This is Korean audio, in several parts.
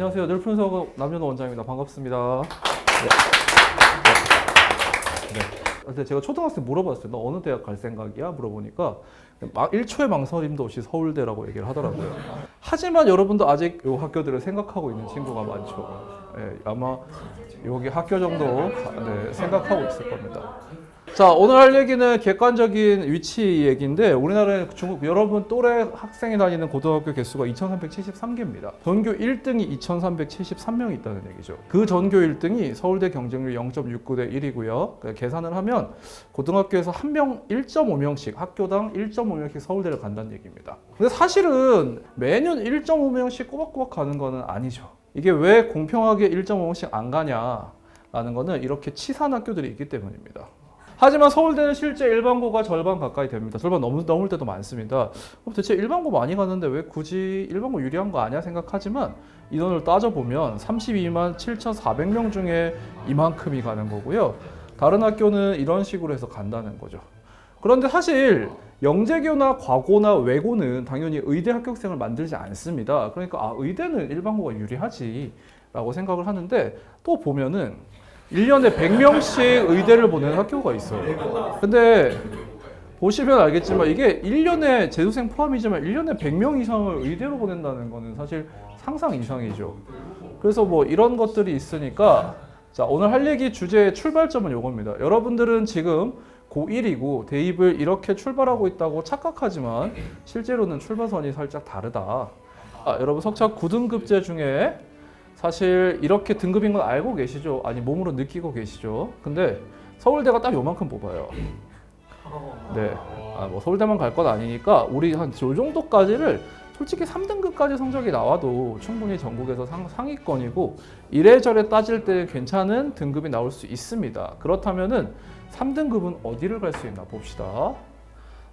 안녕하세요. 늘푼수학 남현호 원장입니다. 반갑습니다. 근데 제가 초등학생 물어봤어요. 너 어느 대학 갈 생각이야? 물어보니까 1초의 망설임도 없이 서울대라고 얘기를 하더라고요. 하지만 여러분도 아직 이 학교들을 생각하고 있는 친구가 많죠. 아마 여기 학교 정도 생각하고 있을 겁니다. 자, 오늘 할 얘기는 객관적인 위치 얘기인데 우리나라에 여러분 또래 학생이 다니는 고등학교 개수가 2373개입니다. 전교 1등이 2373명이 있다는 얘기죠. 그 전교 1등이 서울대 경쟁률 0.69대 1이고요. 계산을 하면 고등학교에서 한 명 1.5명씩 학교당 1.5명씩 서울대를 간다는 얘기입니다. 근데 사실은 매년 1.5명씩 꼬박꼬박 가는 거는 아니죠. 이게 왜 공평하게 1.5명씩 안 가냐라는 거는 이렇게 치사한 학교들이 있기 때문입니다. 하지만 서울대는 실제 일반고가 절반 가까이 됩니다. 절반 넘을 때도 많습니다. 그럼 대체 일반고 많이 가는데 왜 굳이 일반고 유리한 거 아니야 생각하지만 인원을 따져보면 32만 7,400명 중에 이만큼이 가는 거고요. 다른 학교는 이런 식으로 해서 간다는 거죠. 그런데 사실 영재교나 과고나 외고는 당연히 의대 합격생을 만들지 않습니다. 그러니까 의대는 일반고가 유리하지 라고 생각을 하는데 또 보면은 1년에 100명씩 의대를 보내는 학교가 있어요. 근데 보시면 알겠지만 이게 1년에 재수생 포함이지만 1년에 100명 이상을 의대로 보낸다는 거는 사실 상상 이상이죠. 그래서 뭐 이런 것들이 있으니까 자, 오늘 할 얘기 주제의 출발점은 이겁니다. 여러분들은 지금 고1이고 대입을 이렇게 출발하고 있다고 착각하지만 실제로는 출발선이 살짝 다르다. 여러분 석차 9등급제 중에 사실 이렇게 등급인 건 알고 계시죠? 아니 몸으로 느끼고 계시죠? 근데 서울대가 딱 요만큼 뽑아요. 네, 뭐 서울대만 갈 건 아니니까 우리 한 요 정도까지를 솔직히 3등급까지 성적이 나와도 충분히 전국에서 상위권이고 이래저래 따질 때 괜찮은 등급이 나올 수 있습니다. 그렇다면은 3등급은 어디를 갈 수 있나 봅시다.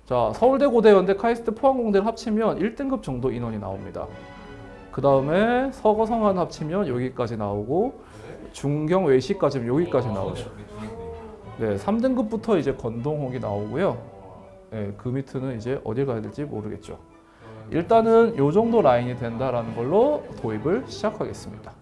자, 서울대, 고대, 연대, 카이스트, 포항공대를 합치면 1등급 정도 인원이 나옵니다. 그 다음에 서거, 성안 합치면 여기까지 나오고 중경, 외시까지는 여기까지 나오죠. 네, 3등급부터 이제 건동홍이 나오고요. 네, 그 밑은 이제 어딜 가야 될지 모르겠죠. 일단은 이 정도 라인이 된다라는 걸로 도입을 시작하겠습니다.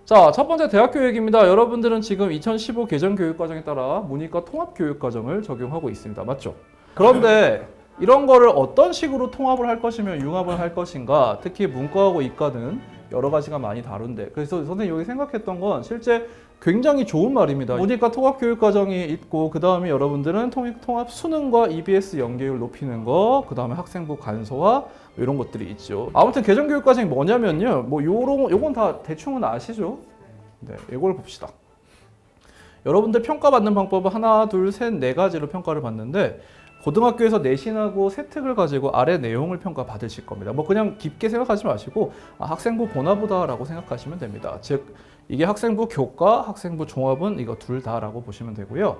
자, 첫 번째 대학교 얘기입니다. 여러분들은 지금 2015 개정 교육과정에 따라 문이과 통합교육과정을 적용하고 있습니다. 맞죠? 그런데 이런 거를 어떤 식으로 통합을 할 것이며 융합을 할 것인가, 특히 문과하고 이과는 여러 가지가 많이 다른데, 그래서 선생님 여기 생각했던 건 실제 굉장히 좋은 말입니다. 문이과 통합교육과정이 있고 그 다음에 여러분들은 통합 수능과 EBS 연계율 높이는 거, 그 다음에 학생부 간소화 이런 것들이 있죠. 아무튼 개정교육과정이 뭐냐면요, 뭐 요건 다 대충은 아시죠? 네, 이걸 봅시다. 여러분들 평가받는 방법은 하나, 둘, 셋, 네 가지로 평가를 받는데 고등학교에서 내신하고 세특을 가지고 아래 내용을 평가받으실 겁니다. 뭐 그냥 깊게 생각하지 마시고 학생부 보나보다라고 생각하시면 됩니다. 즉 이게 학생부 교과, 학생부 종합은 이거 둘 다라고 보시면 되고요.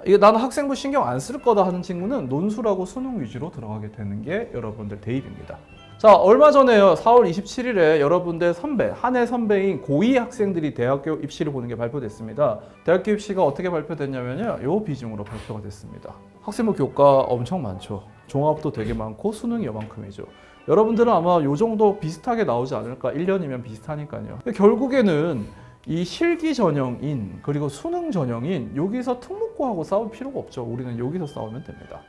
이게 나는 학생부 신경 안 쓸 거다 하는 친구는 논술하고 수능 위주로 들어가게 되는 게 여러분들 대입입니다. 자, 얼마 전에요. 4월 27일에 여러분들 선배, 한 해 선배인 고2 학생들이 대학교 입시를 보는 게 발표됐습니다. 대학교 입시가 어떻게 발표됐냐면요, 요 비중으로 발표가 됐습니다. 학생부 교과 엄청 많죠. 종합도 되게 많고 수능이 요만큼이죠. 여러분들은 아마 요 정도 비슷하게 나오지 않을까, 1년이면 비슷하니까요. 근데 결국에는 이 실기 전형인 그리고 수능 전형인 여기서 특목고하고 싸울 필요가 없죠. 우리는 여기서 싸우면 됩니다.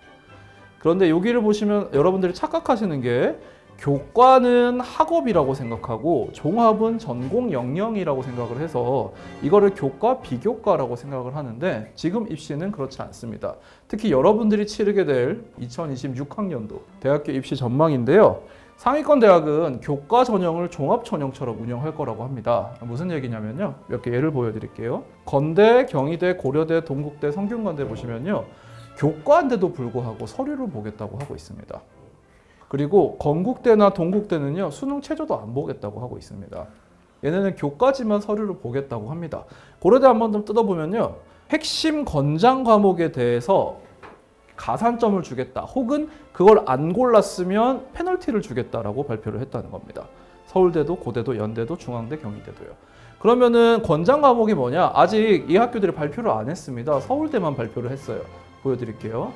그런데 여기를 보시면 여러분들이 착각하시는 게 교과는 학업이라고 생각하고 종합은 전공 영역이라고 생각을 해서 이거를 교과, 비교과라고 생각을 하는데 지금 입시는 그렇지 않습니다. 특히 여러분들이 치르게 될 2026학년도 대학교 입시 전망인데요. 상위권 대학은 교과 전형을 종합 전형처럼 운영할 거라고 합니다. 무슨 얘기냐면요. 몇 개 예를 보여드릴게요. 건대, 경희대, 고려대, 동국대, 성균관대 보시면요. 교과인데도 불구하고 서류를 보겠다고 하고 있습니다. 그리고 건국대나 동국대는요, 수능 최저도 안 보겠다고 하고 있습니다. 얘네는 교과지만 서류를 보겠다고 합니다. 고려대 한번 좀 뜯어보면요, 핵심 권장 과목에 대해서 가산점을 주겠다, 혹은 그걸 안 골랐으면 페널티를 주겠다라고 발표를 했다는 겁니다. 서울대도, 고대도, 연대도, 중앙대, 경희대도요. 그러면은 권장 과목이 뭐냐? 아직 이 학교들이 발표를 안 했습니다. 서울대만 발표를 했어요. 보여드릴게요.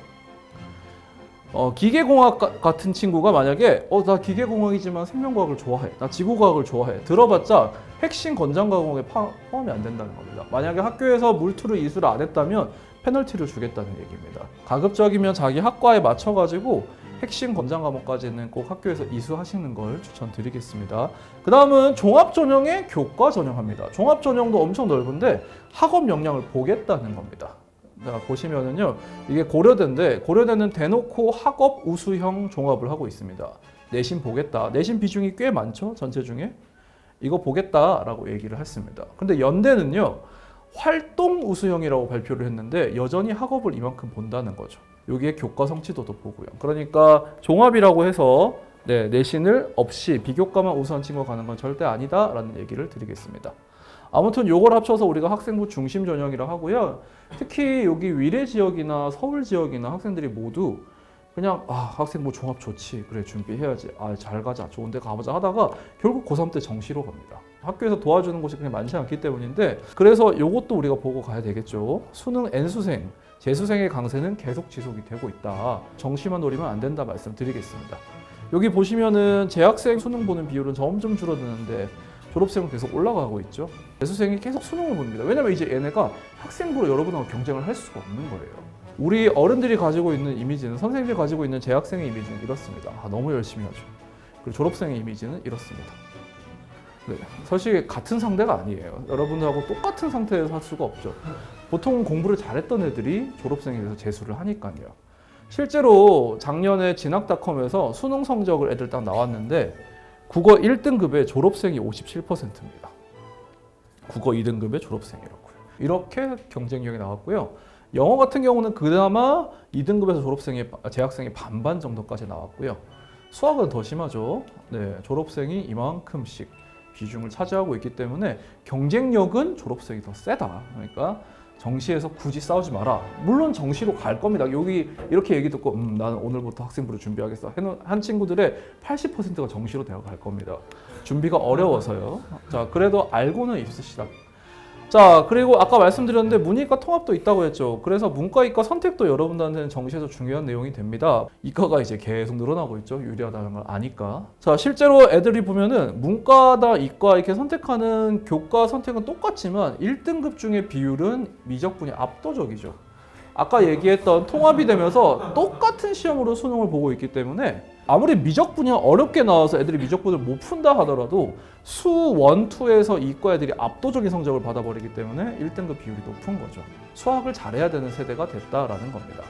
기계공학 같은 친구가 만약에 나 기계공학이지만 생명과학을 좋아해, 나 지구과학을 좋아해 들어봤자 핵심 건장과학에 포함이 안 된다는 겁니다. 만약에 학교에서 물투를 이수를 안 했다면 페널티를 주겠다는 얘기입니다. 가급적이면 자기 학과에 맞춰가지고 핵심 건장 과목까지는 꼭 학교에서 이수하시는 걸 추천드리겠습니다. 그 다음은 종합 전형에 교과 전형합니다. 종합 전형도 엄청 넓은데 학업 역량을 보겠다는 겁니다. 자, 보시면은요, 이게 고려대인데 고려대는 대놓고 학업 우수형 종합을 하고 있습니다. 내신 보겠다. 내신 비중이 꽤 많죠, 전체 중에. 이거 보겠다라고 얘기를 했습니다. 근데 연대는요, 활동 우수형이라고 발표를 했는데 여전히 학업을 이만큼 본다는 거죠. 여기에 교과 성취도도 보고요. 그러니까 종합이라고 해서 내신을 없이 비교과만 우수한 친구가 가는 건 절대 아니다라는 얘기를 드리겠습니다. 아무튼 요걸 합쳐서 우리가 학생부 중심 전형이라 하고요. 특히 여기 위례 지역이나 서울 지역이나 학생들이 모두 그냥 학생부 종합 좋지, 그래 준비해야지, 잘 가자, 좋은 데 가보자 하다가 결국 고3 때 정시로 갑니다. 학교에서 도와주는 곳이 그냥 많지 않기 때문인데, 그래서 요것도 우리가 보고 가야 되겠죠. 수능 N수생, 재수생의 강세는 계속 지속이 되고 있다. 정시만 노리면 안 된다 말씀드리겠습니다. 여기 보시면은 재학생 수능 보는 비율은 점점 줄어드는데 졸업생은 계속 올라가고 있죠. 재수생이 계속 수능을 봅니다. 왜냐면 이제 얘네가 학생부로 여러분하고 경쟁을 할 수가 없는 거예요. 우리 어른들이 가지고 있는 이미지는, 선생님들이 가지고 있는 재학생의 이미지는 이렇습니다. 너무 열심히 하죠. 그리고 졸업생의 이미지는 이렇습니다. 네, 사실 같은 상대가 아니에요. 여러분들하고 똑같은 상태에서 할 수가 없죠. 보통 공부를 잘했던 애들이 졸업생에 대해서 재수를 하니까요. 실제로 작년에 진학닷컴에서 수능 성적을 애들 딱 나왔는데 국어 1등급의 졸업생이 57%입니다. 국어 2등급의 졸업생이라고요. 이렇게 경쟁력이 나왔고요. 영어 같은 경우는 그나마 2등급에서 재학생이 반반 정도까지 나왔고요. 수학은 더 심하죠. 네, 졸업생이 이만큼씩 비중을 차지하고 있기 때문에 경쟁력은 졸업생이 더 세다. 그러니까 정시에서 굳이 싸우지 마라. 물론 정시로 갈 겁니다. 여기 이렇게 얘기 듣고 나는 오늘부터 학생부를 준비하겠어 한 친구들의 80%가 정시로 대학 갈 겁니다. 준비가 어려워서요. 자, 그래도 알고는 있으시다. 자, 그리고 아까 말씀드렸는데 문이과 통합도 있다고 했죠. 그래서 문과, 이과 선택도 여러분들한테는 정시에서 중요한 내용이 됩니다. 이과가 이제 계속 늘어나고 있죠. 유리하다는 걸 아니까. 자, 실제로 애들이 보면은 문과다 이과 이렇게 선택하는 교과 선택은 똑같지만 1등급 중에 비율은 미적분이 압도적이죠. 아까 얘기했던 통합이 되면서 똑같은 시험으로 수능을 보고 있기 때문에 아무리 미적분이 어렵게 나와서 애들이 미적분을 못 푼다 하더라도 수 1, 2에서 이과 애들이 압도적인 성적을 받아버리기 때문에 1등급 비율이 높은 거죠. 수학을 잘해야 되는 세대가 됐다라는 겁니다.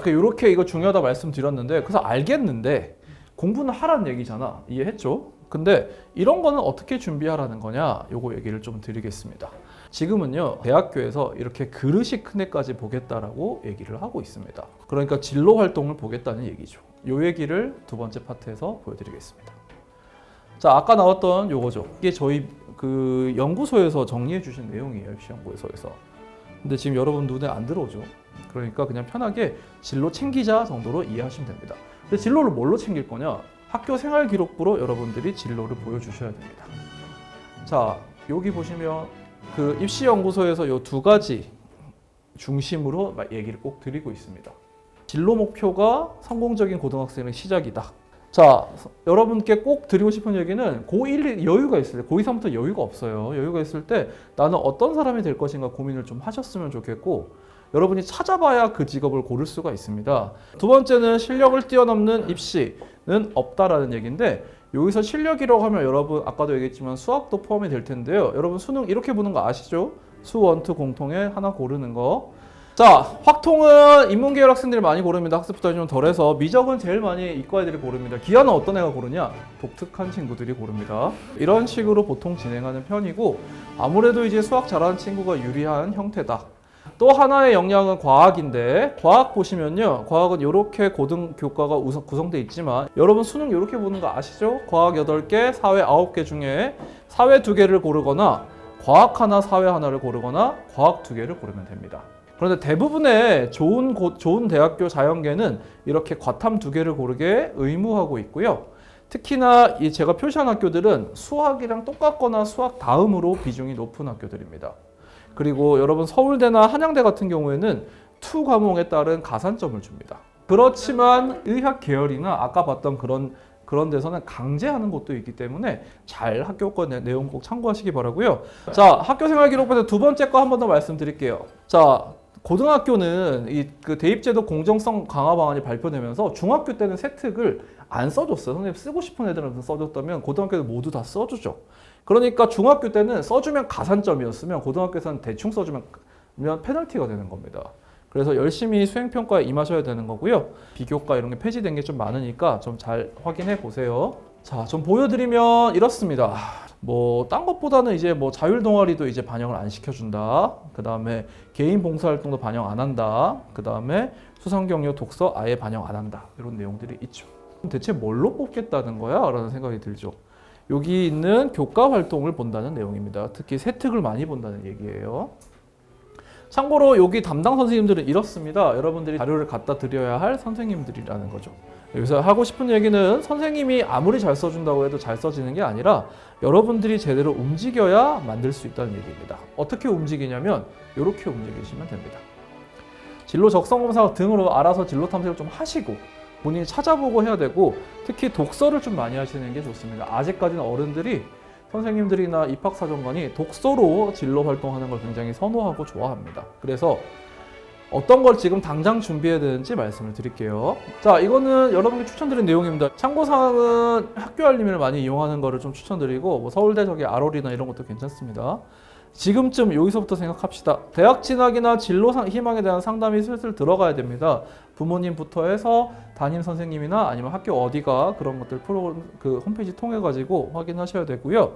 이렇게 이거 중요하다 말씀드렸는데, 그래서 알겠는데 공부는 하라는 얘기잖아. 이해했죠? 근데 이런 거는 어떻게 준비하라는 거냐? 요거 얘기를 좀 드리겠습니다. 지금은요, 대학교에서 이렇게 그릇이 큰 애까지 보겠다라고 얘기를 하고 있습니다. 그러니까 진로 활동을 보겠다는 얘기죠. 요 얘기를 두 번째 파트에서 보여드리겠습니다. 자, 아까 나왔던 요거죠. 이게 저희 그 연구소에서 정리해 주신 내용이에요. 연구소에서. 근데 지금 여러분 눈에 안 들어오죠. 그러니까 그냥 편하게 진로 챙기자 정도로 이해하시면 됩니다. 근데 진로를 뭘로 챙길 거냐? 학교 생활 기록부로 여러분들이 진로를 보여주셔야 됩니다. 자, 여기 보시면 그 입시연구소에서 요 두 가지 중심으로 얘기를 꼭 드리고 있습니다. 진로 목표가 성공적인 고등학생의 시작이다. 자, 여러분께 꼭 드리고 싶은 얘기는 고1 여유가 있을 때, 고2, 3부터 여유가 없어요. 여유가 있을 때 나는 어떤 사람이 될 것인가 고민을 좀 하셨으면 좋겠고, 여러분이 찾아봐야 그 직업을 고를 수가 있습니다. 두 번째는 실력을 뛰어넘는 입시는 없다라는 얘기인데, 여기서 실력이라고 하면 여러분 아까도 얘기했지만 수학도 포함이 될 텐데요. 여러분 수능 이렇게 보는 거 아시죠? 수, 원, 투 공통에 하나 고르는 거. 자, 확통은 인문계열 학생들이 많이 고릅니다. 학습 부담이 좀 덜해서. 미적은 제일 많이 이과 애들이 고릅니다. 기하는 어떤 애가 고르냐? 독특한 친구들이 고릅니다. 이런 식으로 보통 진행하는 편이고, 아무래도 이제 수학 잘하는 친구가 유리한 형태다. 또 하나의 역량은 과학인데, 과학 보시면요, 과학은 이렇게 고등 교과가 구성되어 있지만 여러분 수능 이렇게 보는 거 아시죠? 과학 8개, 사회 9개 중에 사회 2개를 고르거나 과학 하나, 사회 하나를 고르거나 과학 2개를 고르면 됩니다. 그런데 대부분의 좋은 대학교 자연계는 이렇게 과탐 2개를 고르게 의무하고 있고요. 특히나 제가 표시한 학교들은 수학이랑 똑같거나 수학 다음으로 비중이 높은 학교들입니다. 그리고 여러분 서울대나 한양대 같은 경우에는 투 과목에 따른 가산점을 줍니다. 그렇지만 의학 계열이나 아까 봤던 그런 데서는 강제하는 것도 있기 때문에 잘 학교과 내용 꼭 참고하시기 바라고요. 자, 학교생활기록부에서 두 번째 거 한 번 더 말씀드릴게요. 자, 고등학교는 그 대입제도 공정성 강화 방안이 발표되면서 중학교 때는 세특을 안 써줬어요. 선생님 쓰고 싶은 애들한테 써줬다면 고등학교도 모두 다 써주죠. 그러니까 중학교 때는 써주면 가산점이었으면 고등학교에서는 대충 써주면 페널티가 되는 겁니다. 그래서 열심히 수행평가에 임하셔야 되는 거고요. 비교과 이런 게 폐지된 게 좀 많으니까 좀 잘 확인해 보세요. 자, 좀 보여드리면 이렇습니다. 뭐 딴 것보다는 이제 뭐 자율 동아리도 이제 반영을 안 시켜준다. 그 다음에 개인 봉사활동도 반영 안 한다. 그 다음에 수상경력 독서 아예 반영 안 한다. 이런 내용들이 있죠. 대체 뭘로 뽑겠다는 거야? 라는 생각이 들죠. 여기 있는 교과 활동을 본다는 내용입니다. 특히 세특을 많이 본다는 얘기예요. 참고로 여기 담당 선생님들은 이렇습니다. 여러분들이 자료를 갖다 드려야 할 선생님들이라는 거죠. 여기서 하고 싶은 얘기는 선생님이 아무리 잘 써준다고 해도 잘 써지는 게 아니라 여러분들이 제대로 움직여야 만들 수 있다는 얘기입니다. 어떻게 움직이냐면 이렇게 움직이시면 됩니다. 진로 적성검사 등으로 알아서 진로 탐색을 좀 하시고 본인이 찾아보고 해야 되고 특히 독서를 좀 많이 하시는 게 좋습니다. 아직까지는 어른들이 선생님들이나 입학사정관이 독서로 진로 활동하는 걸 굉장히 선호하고 좋아합니다. 그래서 어떤 걸 지금 당장 준비해야 되는지 말씀을 드릴게요. 자, 이거는 여러분께 추천드린 내용입니다. 참고사항은 학교 알림을 많이 이용하는 거를 좀 추천드리고 뭐 서울대 저기 ROL이나 이런 것도 괜찮습니다. 지금쯤 여기서부터 생각합시다. 대학 진학이나 진로 희망에 대한 상담이 슬슬 들어가야 됩니다. 부모님부터 해서 담임 선생님이나 아니면 학교 어디가 그런 것들 그 홈페이지 통해 가지고 확인하셔야 되고요.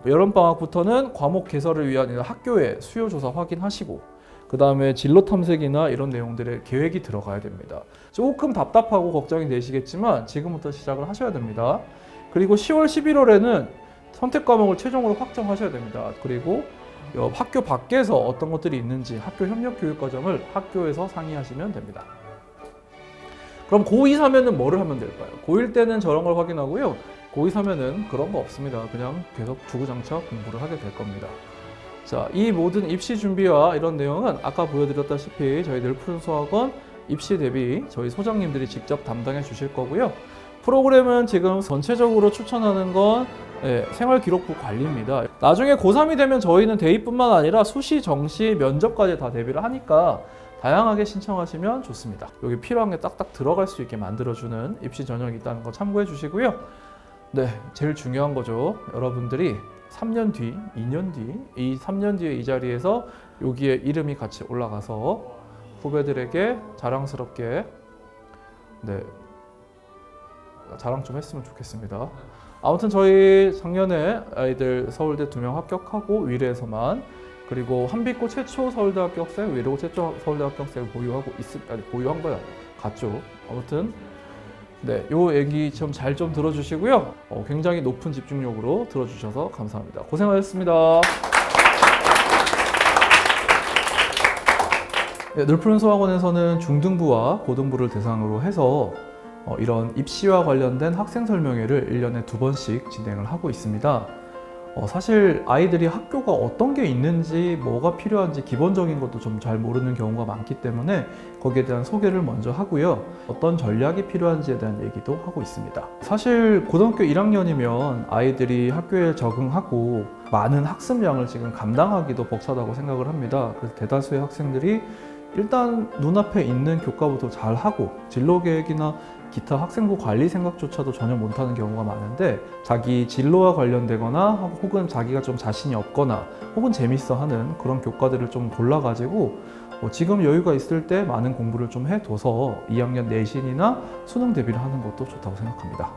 여름방학부터는 과목 개설을 위한 학교의 수요 조사 확인하시고 그 다음에 진로 탐색이나 이런 내용들의 계획이 들어가야 됩니다. 조금 답답하고 걱정이 되시겠지만 지금부터 시작을 하셔야 됩니다. 그리고 10월, 11월에는 선택 과목을 최종으로 확정하셔야 됩니다. 그리고 학교 밖에서 어떤 것들이 있는지 학교 협력 교육 과정을 학교에서 상의하시면 됩니다. 그럼 고2 사면은 뭐를 하면 될까요? 고1 때는 저런 걸 확인하고요. 고2 사면은 그런 거 없습니다. 그냥 계속 주구장창 공부를 하게 될 겁니다. 자, 이 모든 입시 준비와 이런 내용은 아까 보여드렸다시피 저희 늘푸른 수학원 입시 대비 저희 소장님들이 직접 담당해 주실 거고요. 프로그램은 지금 전체적으로 추천하는 건 생활기록부 관리입니다. 나중에 고3이 되면 저희는 대입뿐만 아니라 수시, 정시, 면접까지 다 대비를 하니까 다양하게 신청하시면 좋습니다. 여기 필요한 게 딱딱 들어갈 수 있게 만들어주는 입시 전형이 있다는 거 참고해 주시고요. 네, 제일 중요한 거죠. 여러분들이 3년 뒤, 2년 뒤, 이 3년 뒤에 이 자리에서 여기에 이름이 같이 올라가서 후배들에게 자랑스럽게 자랑 좀 했으면 좋겠습니다. 아무튼 저희 작년에 아이들 서울대 2명 합격하고 위례에서만 그리고 한빛고 최초 서울대학교 학생, 위례고 최초 서울대학교 학생을 보유한 거야. 같죠. 아무튼 요 얘기 좀 잘 좀 들어주시고요. 굉장히 높은 집중력으로 들어주셔서 감사합니다. 고생하셨습니다. 늘푸른 수학원에서는 중등부와 고등부를 대상으로 해서 이런 입시와 관련된 학생 설명회를 1년에 2번씩 진행을 하고 있습니다. 사실 아이들이 학교가 어떤 게 있는지 뭐가 필요한지 기본적인 것도 좀 잘 모르는 경우가 많기 때문에 거기에 대한 소개를 먼저 하고요. 어떤 전략이 필요한지에 대한 얘기도 하고 있습니다. 사실 고등학교 1학년이면 아이들이 학교에 적응하고 많은 학습량을 지금 감당하기도 벅차다고 생각을 합니다. 그래서 대다수의 학생들이 일단 눈앞에 있는 교과부터 잘 하고 진로 계획이나 기타 학생부 관리 생각조차도 전혀 못하는 경우가 많은데 자기 진로와 관련되거나 혹은 자기가 좀 자신이 없거나 혹은 재밌어 하는 그런 교과들을 좀 골라가지고 지금 여유가 있을 때 많은 공부를 좀 해둬서 2학년 내신이나 수능 대비를 하는 것도 좋다고 생각합니다.